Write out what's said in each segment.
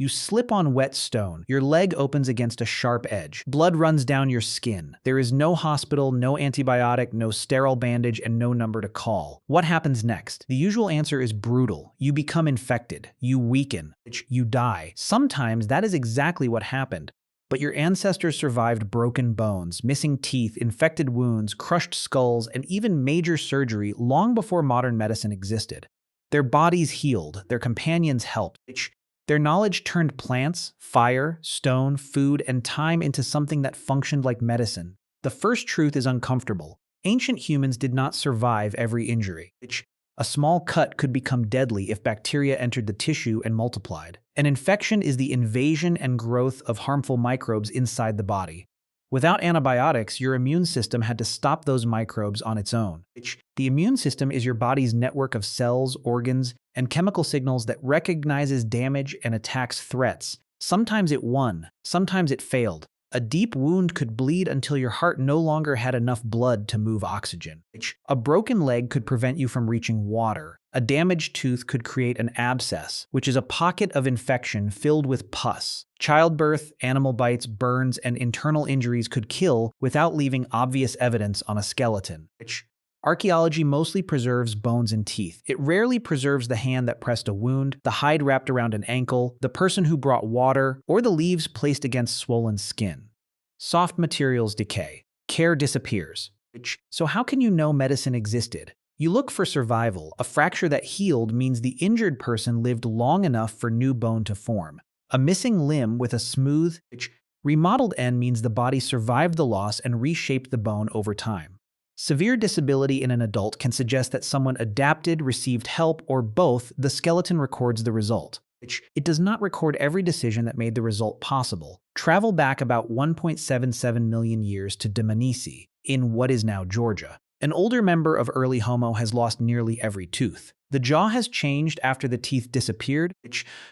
You slip on wet stone. Your leg opens against a sharp edge. Blood runs down your skin. There is no hospital, no antibiotic, no sterile bandage, and no number to call. What happens next? The usual answer is brutal. You become infected. You weaken. You die. Sometimes that is exactly what happened. But your ancestors survived broken bones, missing teeth, infected wounds, crushed skulls, and even major surgery long before modern medicine existed. Their bodies healed. Their companions helped. Their knowledge turned plants, fire, stone, food, and time into something that functioned like medicine. The first truth is uncomfortable. Ancient humans did not survive every injury. A small cut could become deadly if bacteria entered the tissue and multiplied. An infection is the invasion and growth of harmful microbes inside the body. Without antibiotics, your immune system had to stop those microbes on its own. The immune system is your body's network of cells, organs, and chemical signals that recognizes damage and attacks threats. Sometimes it won, sometimes it failed. A deep wound could bleed until your heart no longer had enough blood to move oxygen. A broken leg could prevent you from reaching water. A damaged tooth could create an abscess, which is a pocket of infection filled with pus. Childbirth, animal bites, burns, and internal injuries could kill without leaving obvious evidence on a skeleton. Archaeology mostly preserves bones and teeth. It rarely preserves the hand that pressed a wound, the hide wrapped around an ankle, the person who brought water, or the leaves placed against swollen skin. Soft materials decay. Care disappears. So how can you know medicine existed? You look for survival. A fracture that healed means the injured person lived long enough for new bone to form. A missing limb with a smooth, remodeled end means the body survived the loss and reshaped the bone over time. Severe disability in an adult can suggest that someone adapted, received help, or both. The skeleton records the result. It does not record every decision that made the result possible. Travel back about 1.77 million years to Dmanisi, in what is now Georgia. An older member of early Homo has lost nearly every tooth. The jaw has changed after the teeth disappeared,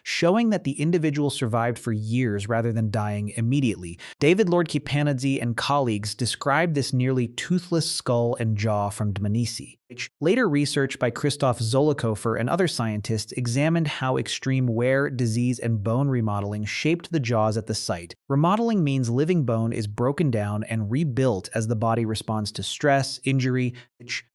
showing that the individual survived for years rather than dying immediately. David Lord Kipanidze and colleagues described this nearly toothless skull and jaw from Dmanisi. Later research by Christoph Zollikofer and other scientists examined how extreme wear, disease, and bone remodeling shaped the jaws at the site. Remodeling means living bone is broken down and rebuilt as the body responds to stress, injury,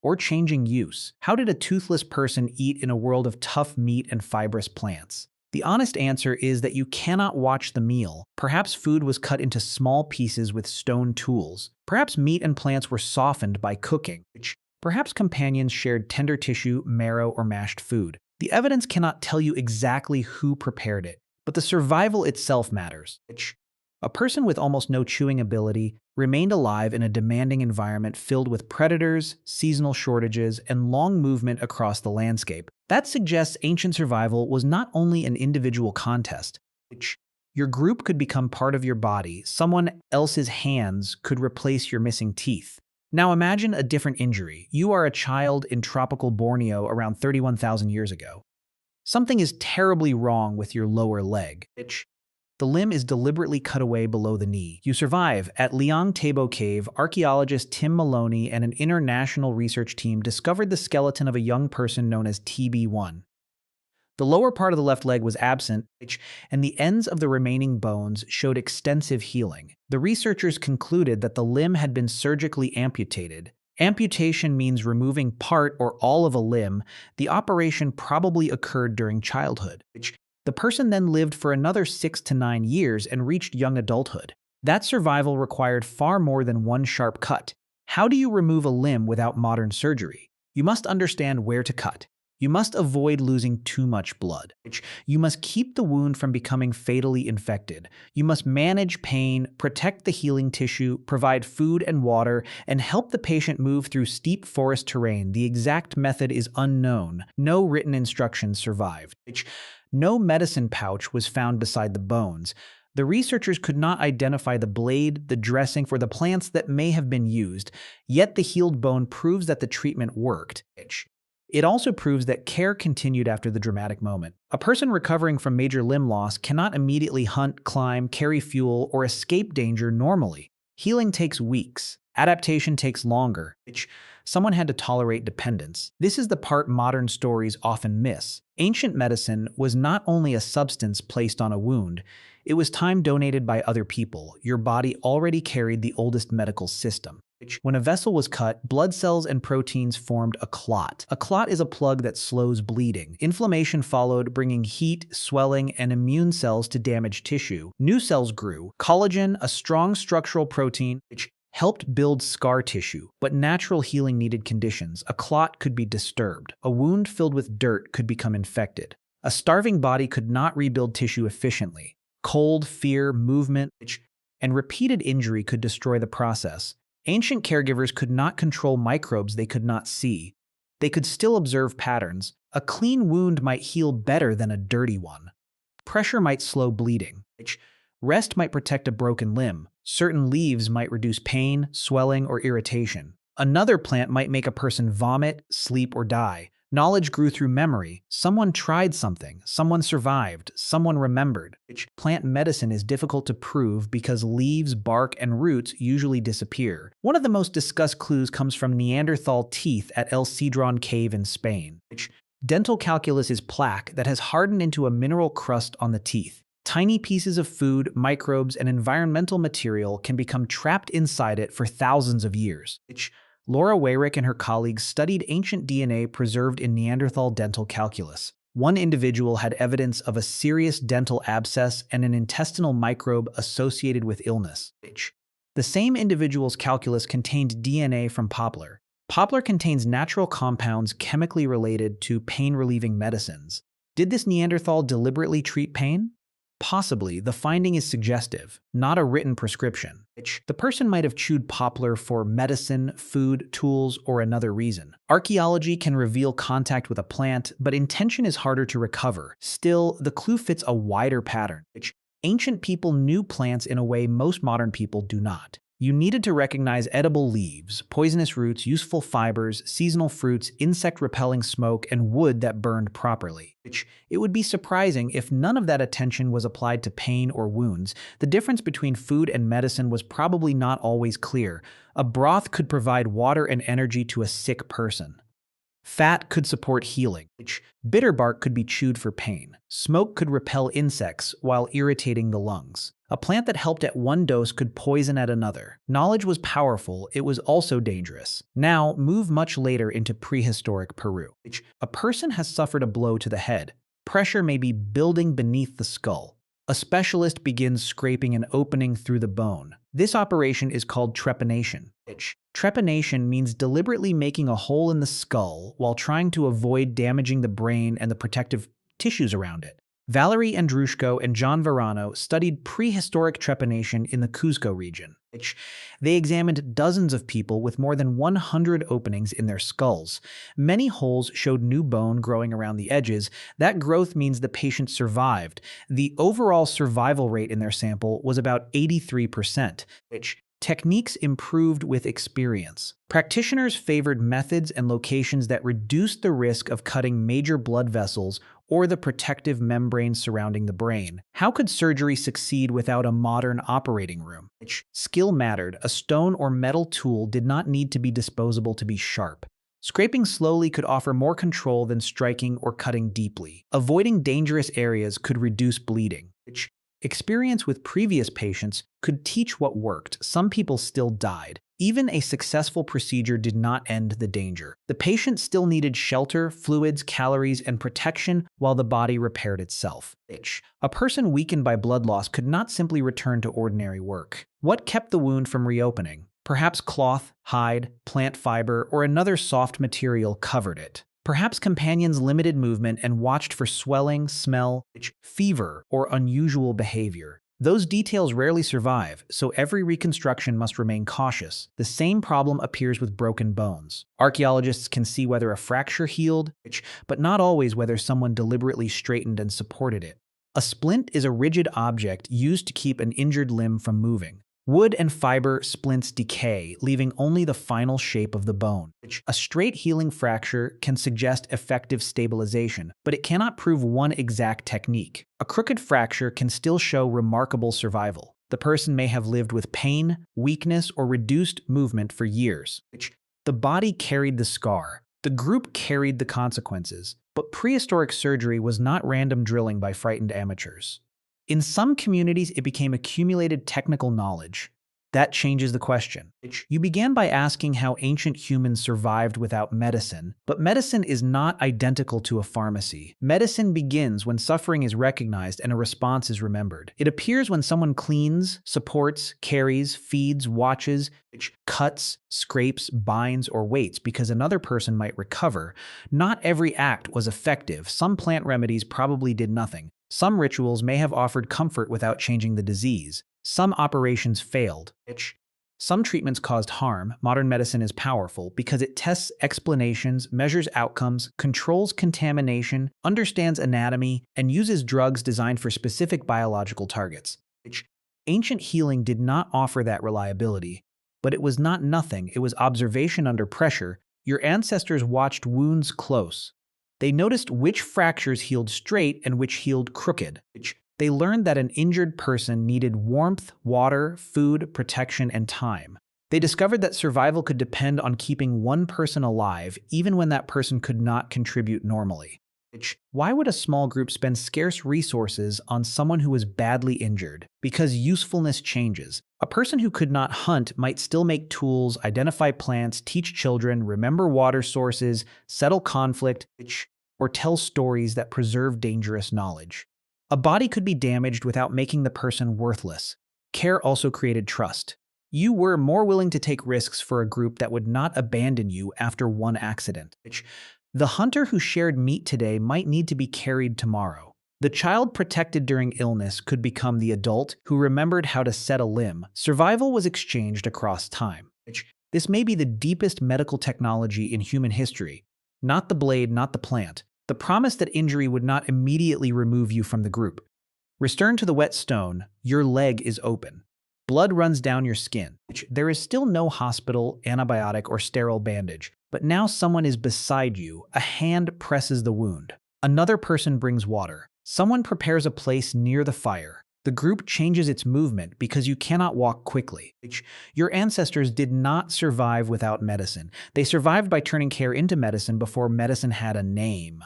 or changing use. How did a toothless person eat in a world of tough meat and fibrous plants? The honest answer is that you cannot watch the meal. Perhaps food was cut into small pieces with stone tools. Perhaps meat and plants were softened by cooking. Perhaps companions shared tender tissue, marrow, or mashed food. The evidence cannot tell you exactly who prepared it, but the survival itself matters. A person with almost no chewing ability remained alive in a demanding environment filled with predators, seasonal shortages, and long movement across the landscape. That suggests ancient survival was not only an individual contest. Your group could become part of your body. Someone else's hands could replace your missing teeth. Now imagine a different injury. You are a child in tropical Borneo around 31,000 years ago. Something is terribly wrong with your lower leg. The limb is deliberately cut away below the knee. You survive. At Liang Tebo cave, archaeologist Tim Maloney and an international research team discovered the skeleton of a young person known as TB1. The lower part of the left leg was absent, and the ends of the remaining bones showed extensive healing. The researchers concluded that the limb had been surgically amputated. Amputation means removing part or all of a limb. The operation probably occurred during childhood. The person then lived for another 6 to 9 years and reached young adulthood. That survival required far more than one sharp cut. How do you remove a limb without modern surgery? You must understand where to cut. You must avoid losing too much blood. You must keep the wound from becoming fatally infected. You must manage pain, protect the healing tissue, provide food and water, and help the patient move through steep forest terrain. The exact method is unknown. No written instructions survived. No medicine pouch was found beside the bones. The researchers could not identify the blade, the dressing, or the plants that may have been used, yet the healed bone proves that the treatment worked. It also proves that care continued after the dramatic moment. A person recovering from major limb loss cannot immediately hunt, climb, carry fuel, or escape danger normally. Healing takes weeks. Adaptation takes longer, which someone had to tolerate dependence. This is the part modern stories often miss. Ancient medicine was not only a substance placed on a wound, it was time donated by other people. Your body already carried the oldest medical system. When a vessel was cut, blood cells and proteins formed a clot. A clot is a plug that slows bleeding. Inflammation followed, bringing heat, swelling, and immune cells to damaged tissue. New cells grew. Collagen, a strong structural protein, which helped build scar tissue, but natural healing needed conditions. A clot could be disturbed. A wound filled with dirt could become infected. A starving body could not rebuild tissue efficiently. Cold, fear, movement, and repeated injury could destroy the process. Ancient caregivers could not control microbes they could not see. They could still observe patterns. A clean wound might heal better than a dirty one. Pressure might slow bleeding. Rest might protect a broken limb. Certain leaves might reduce pain, swelling, or irritation. Another plant might make a person vomit, sleep, or die. Knowledge grew through memory. Someone tried something. Someone survived. Someone remembered. Plant medicine is difficult to prove because leaves, bark, and roots usually disappear. One of the most discussed clues comes from Neanderthal teeth at El Sidrón cave in Spain. Dental calculus is plaque that has hardened into a mineral crust on the teeth. Tiny pieces of food, microbes, and environmental material can become trapped inside it for thousands of years. Laura Weyrich and her colleagues studied ancient DNA preserved in Neanderthal dental calculus. One individual had evidence of a serious dental abscess and an intestinal microbe associated with illness. The same individual's calculus contained DNA from poplar. Poplar contains natural compounds chemically related to pain-relieving medicines. Did this Neanderthal deliberately treat pain? Possibly. The finding is suggestive, not a written prescription. The person might have chewed poplar for medicine, food, tools, or another reason. Archaeology can reveal contact with a plant, but intention is harder to recover. Still, the clue fits a wider pattern. Ancient people knew plants in a way most modern people do not. You needed to recognize edible leaves, poisonous roots, useful fibers, seasonal fruits, insect-repelling smoke, and wood that burned properly. It would be surprising if none of that attention was applied to pain or wounds. The difference between food and medicine was probably not always clear. A broth could provide water and energy to a sick person. Fat could support healing. Bitter bark could be chewed for pain. Smoke could repel insects while irritating the lungs. A plant that helped at one dose could poison at another. Knowledge was powerful, it was also dangerous. Now, move much later into prehistoric Peru. A person has suffered a blow to the head. Pressure may be building beneath the skull. A specialist begins scraping an opening through the bone. This operation is called trepanation. Trepanation means deliberately making a hole in the skull while trying to avoid damaging the brain and the protective tissues around it. Valerie Andrushko and John Verano studied prehistoric trepanation in the Cuzco region. They examined dozens of people with more than 100 openings in their skulls. Many holes showed new bone growing around the edges. That growth means the patient survived. The overall survival rate in their sample was about 83%. Techniques improved with experience. Practitioners favored methods and locations that reduced the risk of cutting major blood vessels or the protective membrane surrounding the brain. How could surgery succeed without a modern operating room? Skill mattered. A stone or metal tool did not need to be disposable to be sharp. Scraping slowly could offer more control than striking or cutting deeply. Avoiding dangerous areas could reduce bleeding. Experience with previous patients could teach what worked. Some people still died. Even a successful procedure did not end the danger. The patient still needed shelter, fluids, calories, and protection while the body repaired itself. A person weakened by blood loss could not simply return to ordinary work. What kept the wound from reopening? Perhaps cloth, hide, plant fiber, or another soft material covered it. Perhaps companions limited movement and watched for swelling, smell, fever, or unusual behavior. Those details rarely survive, so every reconstruction must remain cautious. The same problem appears with broken bones. Archaeologists can see whether a fracture healed, but not always whether someone deliberately straightened and supported it. A splint is a rigid object used to keep an injured limb from moving. Wood and fiber splints decay, leaving only the final shape of the bone. A straight healing fracture can suggest effective stabilization, but it cannot prove one exact technique. A crooked fracture can still show remarkable survival. The person may have lived with pain, weakness, or reduced movement for years. The body carried the scar. The group carried the consequences. But prehistoric surgery was not random drilling by frightened amateurs. In some communities, it became accumulated technical knowledge. That changes the question. You began by asking how ancient humans survived without medicine, but medicine is not identical to a pharmacy. Medicine begins when suffering is recognized and a response is remembered. It appears when someone cleans, supports, carries, feeds, watches, cuts, scrapes, binds, or waits because another person might recover. Not every act was effective. Some plant remedies probably did nothing. Some rituals may have offered comfort without changing the disease. Some operations failed. Some treatments caused harm. Modern medicine is powerful because it tests explanations, measures outcomes, controls contamination, understands anatomy, and uses drugs designed for specific biological targets. Ancient healing did not offer that reliability, but it was not nothing. It was observation under pressure. Your ancestors watched wounds close. They noticed which fractures healed straight and which healed crooked. They learned that an injured person needed warmth, water, food, protection, and time. They discovered that survival could depend on keeping one person alive, even when that person could not contribute normally. Why would a small group spend scarce resources on someone who was badly injured? Because usefulness changes. A person who could not hunt might still make tools, identify plants, teach children, remember water sources, settle conflict, or tell stories that preserve dangerous knowledge. A body could be damaged without making the person worthless. Care also created trust. You were more willing to take risks for a group that would not abandon you after one accident. The hunter who shared meat today might need to be carried tomorrow. The child protected during illness could become the adult who remembered how to set a limb. Survival was exchanged across time. This may be the deepest medical technology in human history. Not the blade, not the plant. The promise that injury would not immediately remove you from the group. Return to the wet stone, your leg is open. Blood runs down your skin. There is still no hospital, antibiotic, or sterile bandage, but now someone is beside you. A hand presses the wound. Another person brings water. Someone prepares a place near the fire. The group changes its movement because you cannot walk quickly. Your ancestors did not survive without medicine. They survived by turning care into medicine before medicine had a name.